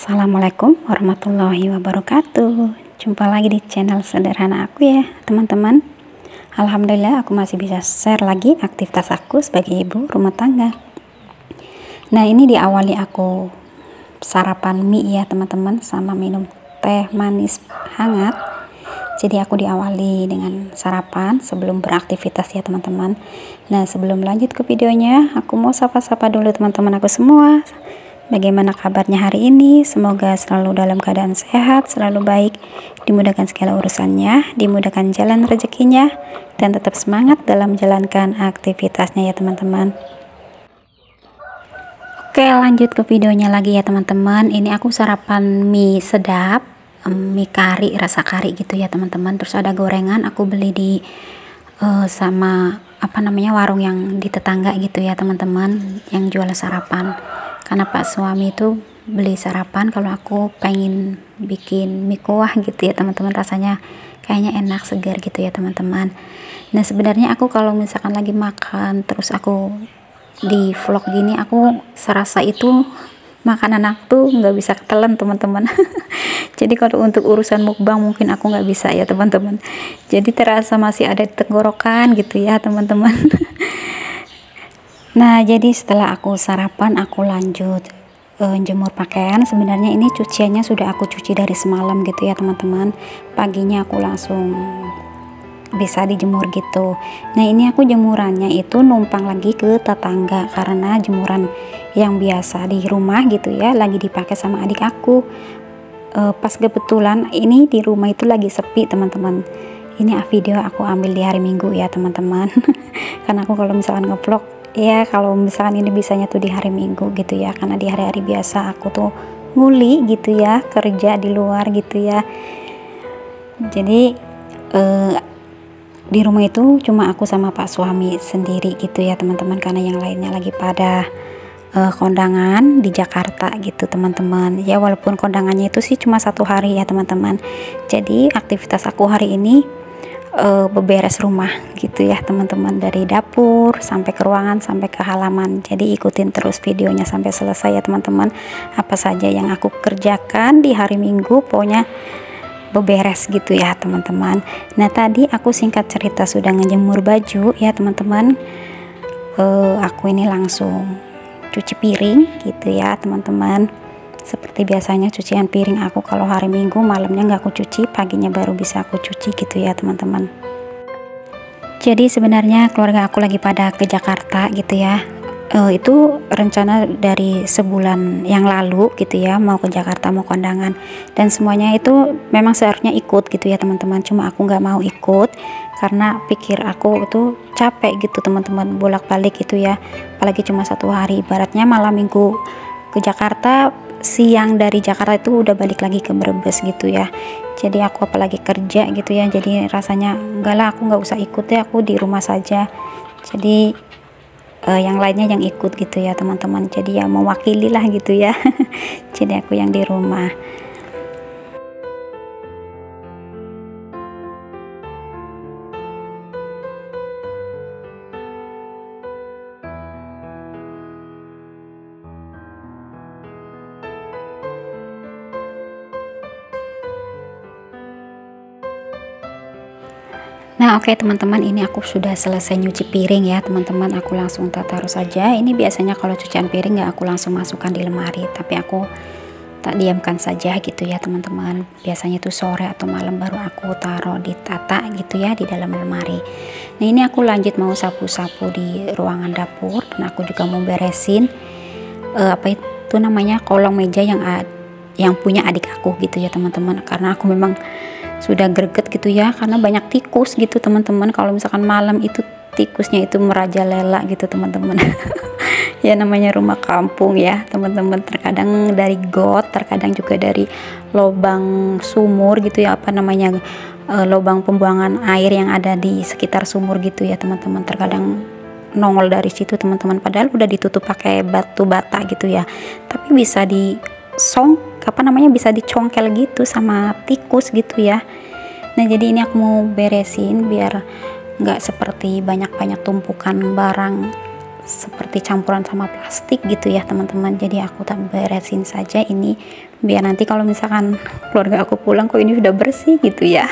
Assalamualaikum warahmatullahi wabarakatuh. Jumpa lagi di channel sederhana aku ya teman-teman. Alhamdulillah aku masih bisa share lagi aktivitas aku sebagai ibu rumah tangga. Nah, ini diawali aku sarapan mie ya teman-teman, sama minum teh manis hangat. Jadi aku diawali dengan sarapan sebelum beraktivitas ya teman-teman. Nah, sebelum lanjut ke videonya, aku mau sapa-sapa dulu teman-teman aku semua. Bagaimana kabarnya hari ini? Semoga selalu dalam keadaan sehat, selalu baik, dimudahkan segala urusannya, dimudahkan jalan rezekinya, dan tetap semangat dalam menjalankan aktivitasnya ya teman-teman. Oke, lanjut ke videonya lagi ya teman-teman. Ini aku sarapan mie sedap, mie kari, rasa kari gitu ya teman-teman. Terus ada gorengan, aku beli di sama warung yang di tetangga gitu ya teman-teman, yang jual sarapan. Karena Pak suami itu beli sarapan, kalau aku pengen bikin mie kuah gitu ya teman-teman, rasanya kayaknya enak, segar gitu ya teman-teman. Nah, sebenarnya aku kalau misalkan lagi makan terus aku di vlog gini, aku serasa itu makanan aku nggak bisa ketelan teman-teman. Jadi kalau untuk urusan mukbang mungkin aku nggak bisa ya teman-teman, jadi terasa masih ada di tenggorokan gitu ya teman-teman. Nah, jadi setelah aku sarapan, aku lanjut jemur pakaian. Sebenarnya ini cuciannya sudah aku cuci dari semalam gitu ya teman-teman. Paginya aku langsung bisa dijemur gitu. Nah, ini aku jemurannya itu numpang lagi ke tetangga, karena jemuran yang biasa di rumah gitu ya lagi dipakai sama adik aku. Pas kebetulan ini di rumah itu lagi sepi teman-teman. Ini video aku ambil di hari Minggu ya teman-teman. Karena aku kalau misalkan ngevlog ya, kalau misalkan ini bisanya tuh di hari Minggu gitu ya, karena di hari-hari biasa aku tuh nguli gitu ya, kerja di luar gitu ya. Jadi di rumah itu cuma aku sama Pak suami sendiri gitu ya teman-teman, karena yang lainnya lagi pada kondangan di Jakarta gitu teman-teman ya. Walaupun kondangannya itu sih cuma 1 hari ya teman-teman. Jadi aktivitas aku hari ini beberes rumah gitu ya teman-teman, dari dapur sampai ke ruangan sampai ke halaman. Jadi ikutin terus videonya sampai selesai ya teman-teman, apa saja yang aku kerjakan di hari Minggu, pokoknya beberes gitu ya teman-teman. Nah, tadi aku singkat cerita sudah ngejemur baju ya teman-teman. Aku ini langsung cuci piring gitu ya teman-teman. Seperti biasanya cucian piring aku kalau hari Minggu malamnya nggak aku cuci, paginya baru bisa aku cuci gitu ya teman-teman. Jadi sebenarnya keluarga aku lagi pada ke Jakarta gitu ya. Itu rencana dari sebulan yang lalu gitu ya, mau ke Jakarta, mau kondangan, dan semuanya itu memang seharusnya ikut gitu ya teman-teman. Cuma aku nggak mau ikut karena pikir aku itu capek gitu teman-teman, bolak-balik gitu ya, apalagi cuma 1 hari. Ibaratnya malam Minggu ke Jakarta, siang dari Jakarta itu udah balik lagi ke Brebes gitu ya. Jadi aku apalagi kerja gitu ya, jadi rasanya enggak lah, aku nggak usah ikut ya, aku di rumah saja. Jadi yang lainnya yang ikut gitu ya teman-teman, jadi ya mewakili lah gitu ya. Jadi aku yang di rumah. Nah, oke teman-teman, ini aku sudah selesai nyuci piring ya teman-teman. Aku langsung taruh saja. Ini biasanya kalau cucian piring nggak aku langsung masukkan di lemari, tapi aku tak diamkan saja gitu ya teman-teman. Biasanya tuh sore atau malam baru aku taruh di tata gitu ya di dalam lemari. Nah, ini aku lanjut mau sapu-sapu di ruangan dapur, dan aku juga mau beresin kolong meja yang punya adik aku gitu ya teman-teman. Karena aku memang sudah greget gitu ya, karena banyak tikus gitu teman-teman. Kalau misalkan malam itu tikusnya itu merajalela gitu teman-teman. Ya namanya rumah kampung ya teman-teman, terkadang dari got, terkadang juga dari lubang sumur gitu ya, lubang pembuangan air yang ada di sekitar sumur gitu ya teman-teman. Terkadang nongol dari situ teman-teman, padahal udah ditutup pakai batu bata gitu ya, tapi bisa bisa dicongkel gitu sama tikus gitu ya. Nah, jadi ini aku mau beresin biar nggak seperti banyak-banyak tumpukan barang seperti campuran sama plastik gitu ya teman-teman. Jadi aku tak beresin saja ini biar nanti kalau misalkan keluarga aku pulang kok ini udah bersih gitu ya.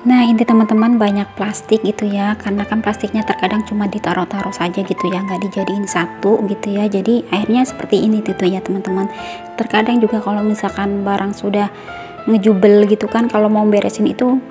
Nah ini teman-teman banyak plastik gitu ya, karena kan plastiknya terkadang cuma ditaruh-taruh saja gitu ya, nggak dijadiin satu gitu ya, jadi akhirnya seperti ini gitu ya teman-teman. Terkadang juga kalau misalkan barang sudah ngejubel gitu kan, kalau mau beresin itu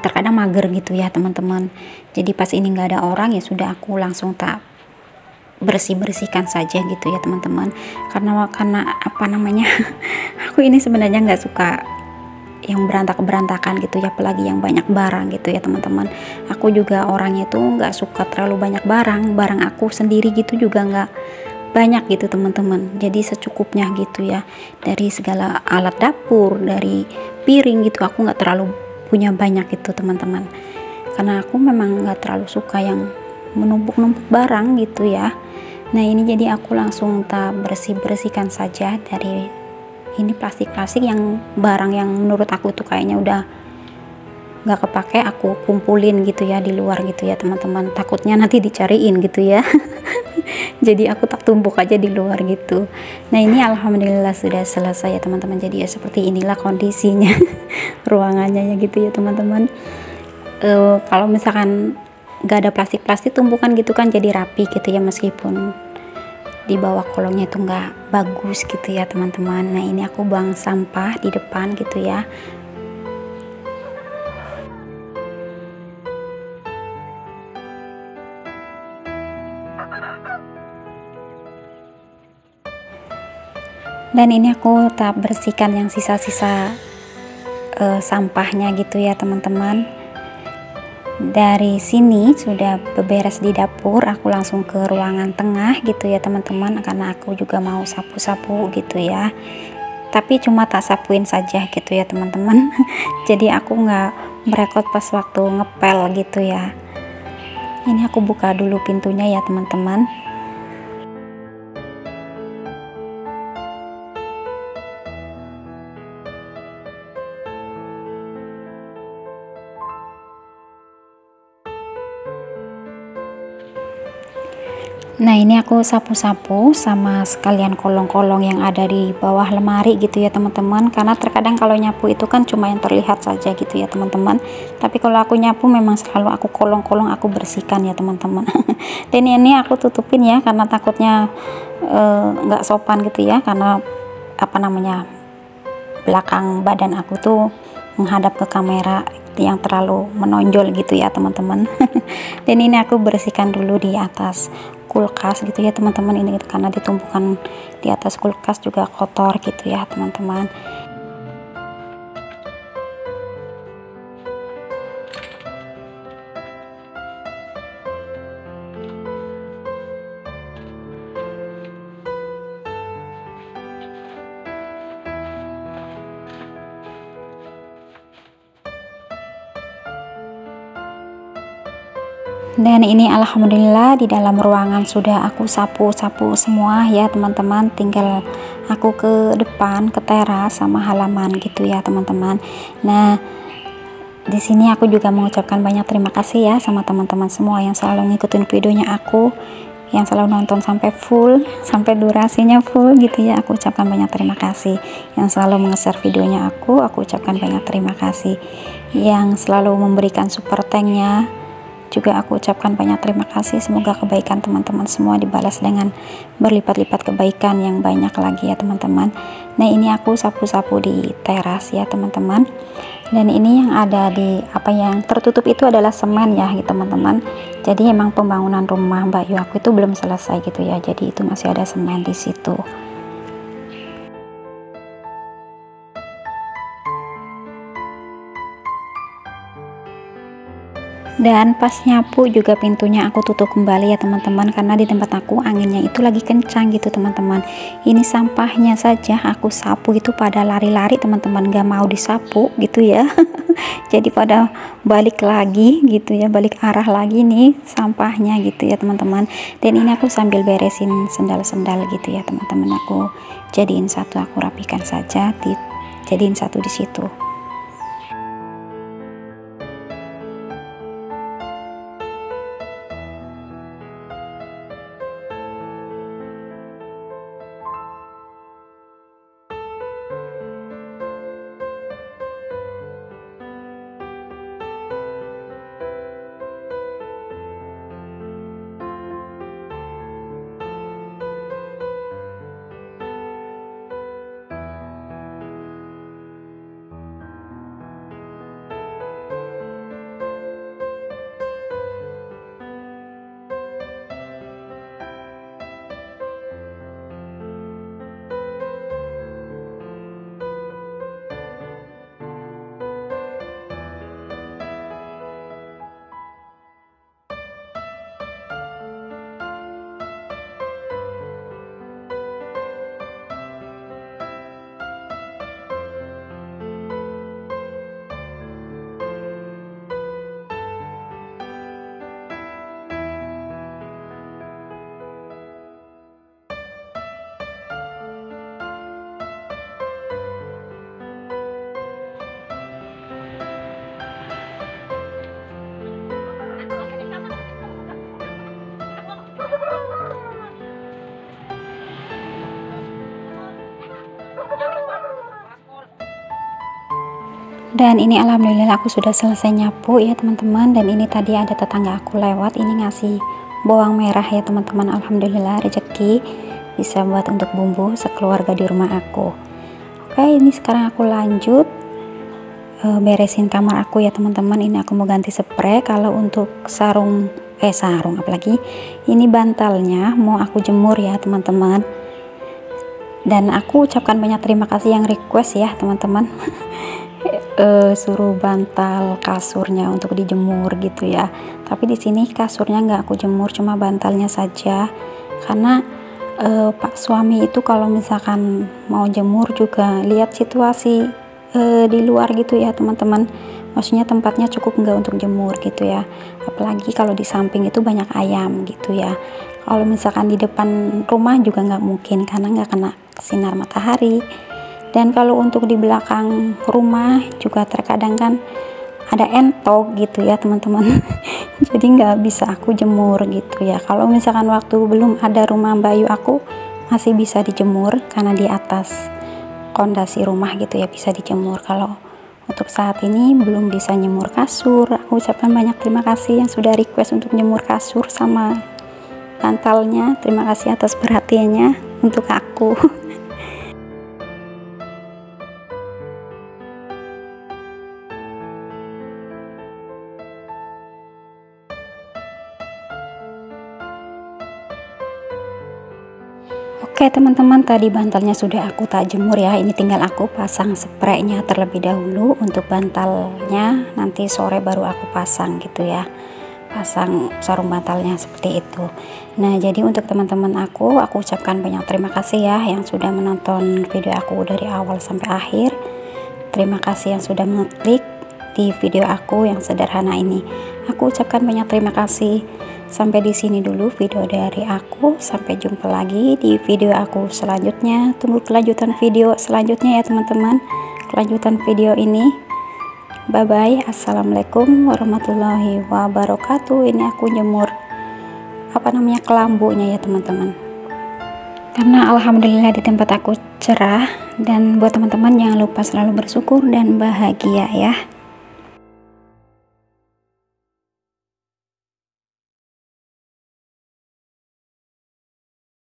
terkadang mager gitu ya teman-teman. Jadi pas ini nggak ada orang ya sudah aku langsung tak bersihkan saja gitu ya teman-teman, karena apa namanya aku ini sebenarnya nggak suka yang berantakan gitu ya, apalagi yang banyak barang gitu ya teman-teman. Aku juga orangnya tuh nggak suka terlalu banyak barang aku sendiri gitu juga nggak banyak gitu teman-teman, jadi secukupnya gitu ya, dari segala alat dapur, dari piring gitu aku nggak terlalu punya banyak gitu teman-teman, karena aku memang nggak terlalu suka yang menumpuk-numpuk barang gitu ya. Nah ini jadi aku langsung tak bersihkan saja dari ini plastik-plastik yang barang yang menurut aku tuh kayaknya udah nggak kepake, aku kumpulin gitu ya di luar gitu ya teman-teman, takutnya nanti dicariin gitu ya. Jadi aku tak tumpuk aja di luar gitu. Nah ini alhamdulillah sudah selesai ya teman-teman, jadi ya seperti inilah kondisinya ruangannya ya gitu ya teman-teman. Kalau misalkan nggak ada plastik-plastik tumpukan gitu kan jadi rapi gitu ya, meskipun di bawah kolongnya itu nggak bagus gitu ya teman-teman. Nah ini aku buang sampah di depan gitu ya. Dan ini aku tak bersihkan yang sisa-sisa sampahnya gitu ya teman-teman. Dari sini sudah beberes di dapur, aku langsung ke ruangan tengah gitu ya teman-teman, karena aku juga mau sapu-sapu gitu ya, tapi cuma tak sapuin saja gitu ya teman-teman. Jadi aku nggak merekod pas waktu ngepel gitu ya. Ini aku buka dulu pintunya ya teman-teman. Nah ini aku sapu-sapu sama sekalian kolong-kolong yang ada di bawah lemari gitu ya teman-teman, karena terkadang kalau nyapu itu kan cuma yang terlihat saja gitu ya teman-teman, tapi kalau aku nyapu memang selalu aku kolong-kolong aku bersihkan ya teman-teman. Dan ini aku tutupin ya, karena takutnya nggak sopan gitu ya, karena apa namanya belakang badan aku tuh menghadap ke kamera yang terlalu menonjol gitu ya teman-teman. Dan ini aku bersihkan dulu di atas kulkas gitu ya teman-teman, ini gitu, karena ditumpukan di atas kulkas juga kotor gitu ya teman-teman. Dan ini alhamdulillah di dalam ruangan sudah aku sapu-sapu semua ya teman-teman, tinggal aku ke depan ke teras sama halaman gitu ya teman-teman. Nah di sini aku juga mengucapkan banyak terima kasih ya sama teman-teman semua yang selalu ngikutin videonya aku, yang selalu nonton sampai full, sampai durasinya full gitu ya. Aku ucapkan banyak terima kasih. Yang selalu menge-share videonya aku ucapkan banyak terima kasih. Yang selalu memberikan super thanknya juga aku ucapkan banyak terima kasih. Semoga kebaikan teman-teman semua dibalas dengan berlipat-lipat kebaikan yang banyak lagi ya teman-teman. Nah ini aku sapu-sapu di teras ya teman-teman, dan ini yang ada di apa yang tertutup itu adalah semen ya teman-teman. Jadi emang pembangunan rumah Mbak Yu aku itu belum selesai gitu ya, jadi itu masih ada semen di situ. Dan pas nyapu juga pintunya aku tutup kembali ya teman-teman, karena di tempat aku anginnya itu lagi kencang gitu teman-teman. Ini sampahnya saja aku sapu itu pada lari-lari teman-teman, gak mau disapu gitu ya. jadi pada balik lagi gitu ya, balik arah lagi nih sampahnya gitu ya teman-teman. Dan ini aku sambil beresin sendal-sendal gitu ya teman-teman, aku jadiin satu, aku rapikan saja, jadiin satu di situ. Dan ini alhamdulillah aku sudah selesai nyapu ya teman-teman. Dan ini tadi ada tetangga aku lewat, ini ngasih bawang merah ya teman-teman. Alhamdulillah rezeki, bisa buat untuk bumbu sekeluarga di rumah aku. Oke, ini sekarang aku lanjut beresin kamar aku ya teman-teman. Ini aku mau ganti spray. Kalau untuk sarung apalagi ini bantalnya mau aku jemur ya teman-teman. Dan aku ucapkan banyak terima kasih yang request ya teman-teman. Suruh bantal kasurnya untuk dijemur gitu ya. Tapi di sini kasurnya nggak aku jemur, cuma bantalnya saja, karena Pak suami itu kalau misalkan mau jemur juga lihat situasi di luar gitu ya teman-teman. Maksudnya tempatnya cukup nggak untuk jemur gitu ya, apalagi kalau di samping itu banyak ayam gitu ya. Kalau misalkan di depan rumah juga nggak mungkin karena nggak kena sinar matahari. Dan kalau untuk di belakang rumah juga terkadang kan ada entok gitu ya teman-teman. Jadi nggak bisa aku jemur gitu ya. Kalau misalkan waktu belum ada rumah Bayu aku masih bisa dijemur karena di atas pondasi rumah gitu ya, bisa dijemur. Kalau untuk saat ini belum bisa nyemur kasur. Aku ucapkan banyak terima kasih yang sudah request untuk nyemur kasur sama bantalnya. Terima kasih atas perhatiannya untuk aku. Oke teman-teman, tadi bantalnya sudah aku tak jemur ya. Ini tinggal aku pasang spraynya terlebih dahulu. Untuk bantalnya nanti sore baru aku pasang gitu ya, pasang sarung bantalnya seperti itu. Nah jadi untuk teman-teman aku ucapkan banyak terima kasih ya yang sudah menonton video aku dari awal sampai akhir. Terima kasih yang sudah mengklik di video aku yang sederhana ini. Aku ucapkan banyak terima kasih. Sampai di sini dulu video dari aku. Sampai jumpa lagi di video aku selanjutnya. Tunggu kelanjutan video selanjutnya ya teman-teman. Kelanjutan video ini. Bye bye. Assalamualaikum warahmatullahi wabarakatuh. Ini aku jemur kelambunya ya teman-teman. Karena alhamdulillah di tempat aku cerah. Dan buat teman-teman jangan lupa selalu bersyukur dan bahagia ya.